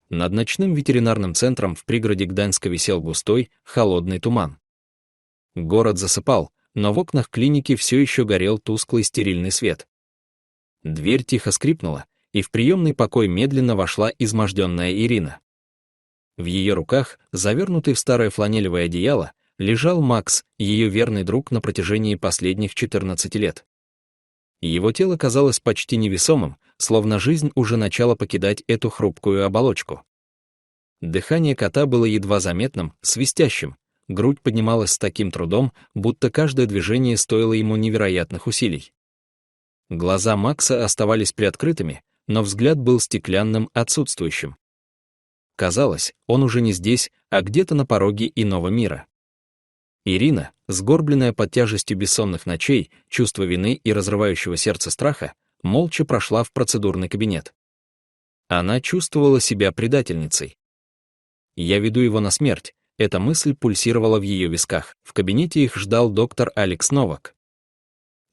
Над ночным ветеринарным центром в пригороде Гданьска висел густой, холодный туман. Город засыпал, но в окнах клиники все еще горел тусклый стерильный свет. Дверь тихо скрипнула, и в приемный покой медленно вошла изможденная Ирина. В ее руках, завернутый в старое фланелевое одеяло, лежал Макс, ее верный друг на протяжении последних 14 лет. Его тело казалось почти невесомым, словно жизнь уже начала покидать эту хрупкую оболочку. Дыхание кота было едва заметным, свистящим, грудь поднималась с таким трудом, будто каждое движение стоило ему невероятных усилий. Глаза Макса оставались приоткрытыми, но взгляд был стеклянным, отсутствующим. Казалось, он уже не здесь, а где-то на пороге иного мира. Ирина, сгорбленная под тяжестью бессонных ночей, чувства вины и разрывающего сердце страха, молча прошла в процедурный кабинет. Она чувствовала себя предательницей. «Я веду его на смерть», эта мысль пульсировала в ее висках. В кабинете их ждал доктор Алекс Новак.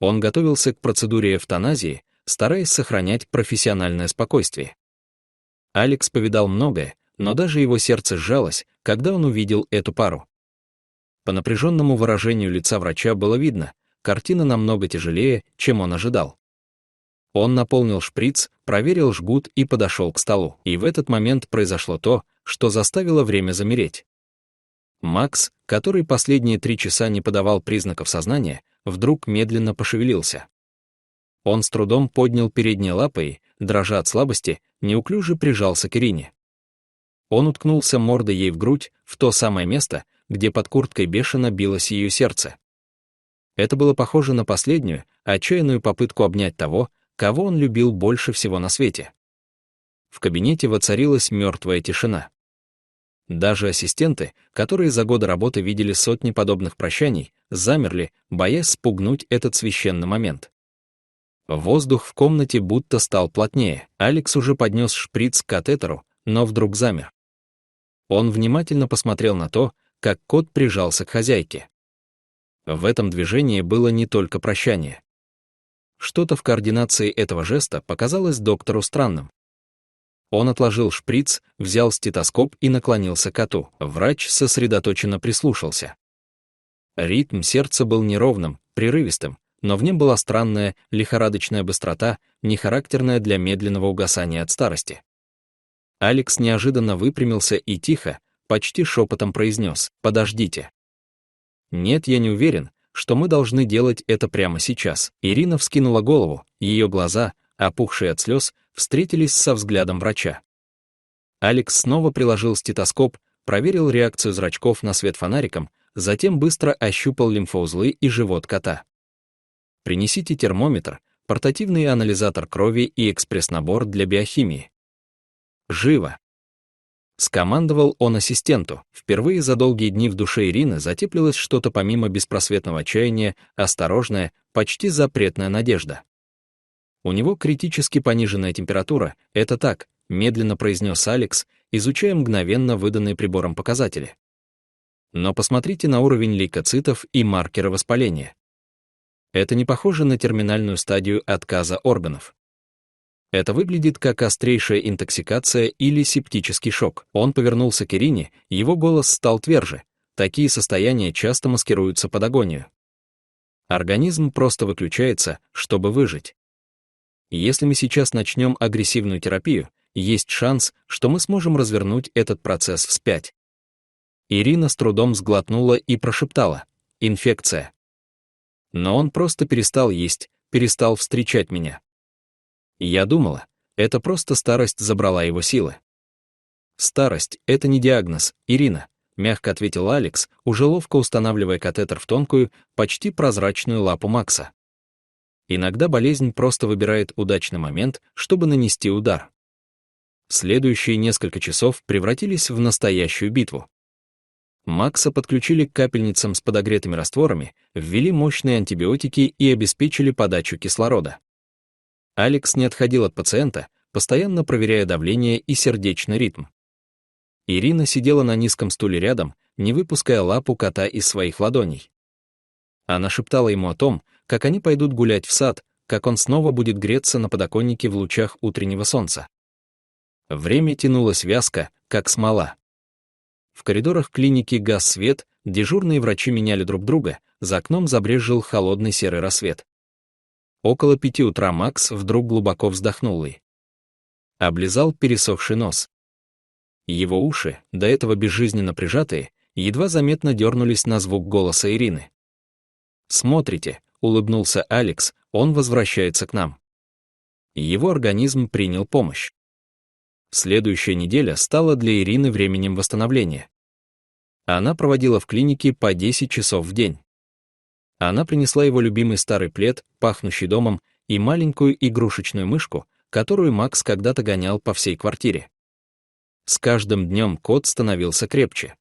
Он готовился к процедуре эвтаназии, стараясь сохранять профессиональное спокойствие. Алекс повидал многое, но даже его сердце сжалось, когда он увидел эту пару. По напряженному выражению лица врача было видно, картина намного тяжелее, чем он ожидал. Он наполнил шприц, проверил жгут и подошел к столу. И в этот момент произошло то, что заставило время замереть. Макс, который последние 3 часа не подавал признаков сознания, вдруг медленно пошевелился. Он с трудом поднял передние лапы и, дрожа от слабости, неуклюже прижался к Ирине. Он уткнулся мордой ей в грудь, в то самое место, где под курткой бешено билось ее сердце. Это было похоже на последнюю, отчаянную попытку обнять того, кого он любил больше всего на свете. В кабинете воцарилась мертвая тишина. Даже ассистенты, которые за годы работы видели сотни подобных прощаний, замерли, боясь спугнуть этот священный момент. Воздух в комнате будто стал плотнее. Алекс уже поднес шприц к катетеру, но вдруг замер. Он внимательно посмотрел на то, как кот прижался к хозяйке. В этом движении было не только прощание. Что-то в координации этого жеста показалось доктору странным. Он отложил шприц, взял стетоскоп и наклонился к коту. Врач сосредоточенно прислушался. Ритм сердца был неровным, прерывистым, но в нем была странная, лихорадочная быстрота, не характерная для медленного угасания от старости. Алекс неожиданно выпрямился и тихо, почти шепотом произнес: «Подождите». «Нет, я не уверен, что мы должны делать это прямо сейчас». Ирина вскинула голову, ее глаза, опухшие от слез, встретились со взглядом врача. Алекс снова приложил стетоскоп, проверил реакцию зрачков на свет фонариком, затем быстро ощупал лимфоузлы и живот кота. «Принесите термометр, портативный анализатор крови и экспресс-набор для биохимии». «Живо!» Скомандовал он ассистенту. Впервые за долгие дни в душе Ирины затеплилось что-то помимо беспросветного отчаяния, осторожная, почти запретная надежда. «У него критически пониженная температура, это так», медленно произнес Алекс, изучая мгновенно выданные прибором показатели. «Но посмотрите на уровень лейкоцитов и маркеры воспаления. Это не похоже на терминальную стадию отказа органов. Это выглядит как острейшая интоксикация или септический шок». Он повернулся к Ирине, его голос стал тверже. Такие состояния часто маскируются под агонию. Организм просто выключается, чтобы выжить. Если мы сейчас начнем агрессивную терапию, есть шанс, что мы сможем развернуть этот процесс вспять. Ирина с трудом сглотнула и прошептала: «Инфекция». Но он просто перестал есть, перестал встречать меня. Я думала, это просто старость забрала его силы. «Старость — это не диагноз, Ирина», — мягко ответил Алекс, уже ловко устанавливая катетер в тонкую, почти прозрачную лапу Макса. «Иногда болезнь просто выбирает удачный момент, чтобы нанести удар». Следующие несколько часов превратились в настоящую битву. Макса подключили к капельницам с подогретыми растворами, ввели мощные антибиотики и обеспечили подачу кислорода. Алекс не отходил от пациента, постоянно проверяя давление и сердечный ритм. Ирина сидела на низком стуле рядом, не выпуская лапу кота из своих ладоней. Она шептала ему о том, как они пойдут гулять в сад, как он снова будет греться на подоконнике в лучах утреннего солнца. Время тянулось вязко, как смола. В коридорах клиники гас свет, дежурные врачи меняли друг друга, за окном забрезжил холодный серый рассвет. Около 5 утра Макс вдруг глубоко вздохнул и облизал пересохший нос. Его уши, до этого безжизненно прижатые, едва заметно дернулись на звук голоса Ирины. «Смотрите», — улыбнулся Алекс, — «он возвращается к нам». Его организм принял помощь. Следующая неделя стала для Ирины временем восстановления. Она проводила в клинике по 10 часов в день. Она принесла его любимый старый плед, пахнущий домом, и маленькую игрушечную мышку, которую Макс когда-то гонял по всей квартире. С каждым днем кот становился крепче.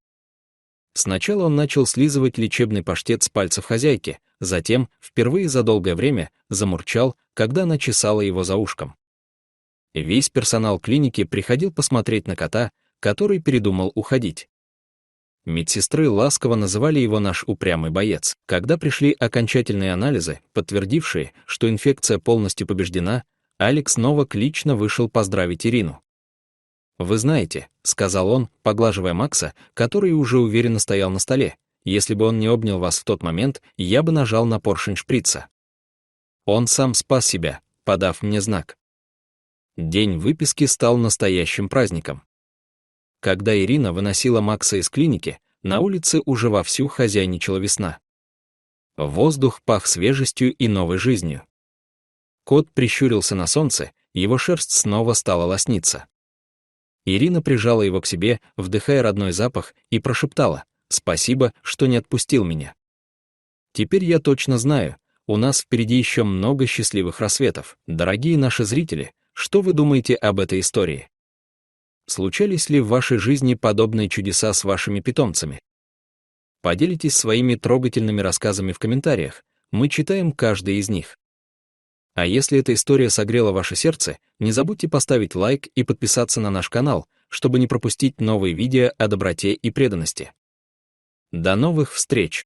Сначала он начал слизывать лечебный паштет с пальцев хозяйки, затем, впервые за долгое время, замурчал, когда она чесала его за ушком. Весь персонал клиники приходил посмотреть на кота, который передумал уходить. Медсестры ласково называли его «наш упрямый боец». Когда пришли окончательные анализы, подтвердившие, что инфекция полностью побеждена, Алекс Новак лично вышел поздравить Ирину. «Вы знаете», — сказал он, поглаживая Макса, который уже уверенно стоял на столе, «если бы он не обнял вас в тот момент, я бы нажал на поршень шприца. Он сам спас себя, подав мне знак». День выписки стал настоящим праздником. Когда Ирина выносила Макса из клиники, на улице уже вовсю хозяйничала весна. Воздух пах свежестью и новой жизнью. Кот прищурился на солнце, его шерсть снова стала лосниться. Ирина прижала его к себе, вдыхая родной запах, и прошептала: «Спасибо, что не отпустил меня. Теперь я точно знаю, у нас впереди еще много счастливых рассветов. Дорогие наши зрители, что вы думаете об этой истории? Случались ли в вашей жизни подобные чудеса с вашими питомцами? Поделитесь своими трогательными рассказами в комментариях, мы читаем каждый из них. А если эта история согрела ваше сердце, не забудьте поставить лайк и подписаться на наш канал, чтобы не пропустить новые видео о доброте и преданности. До новых встреч!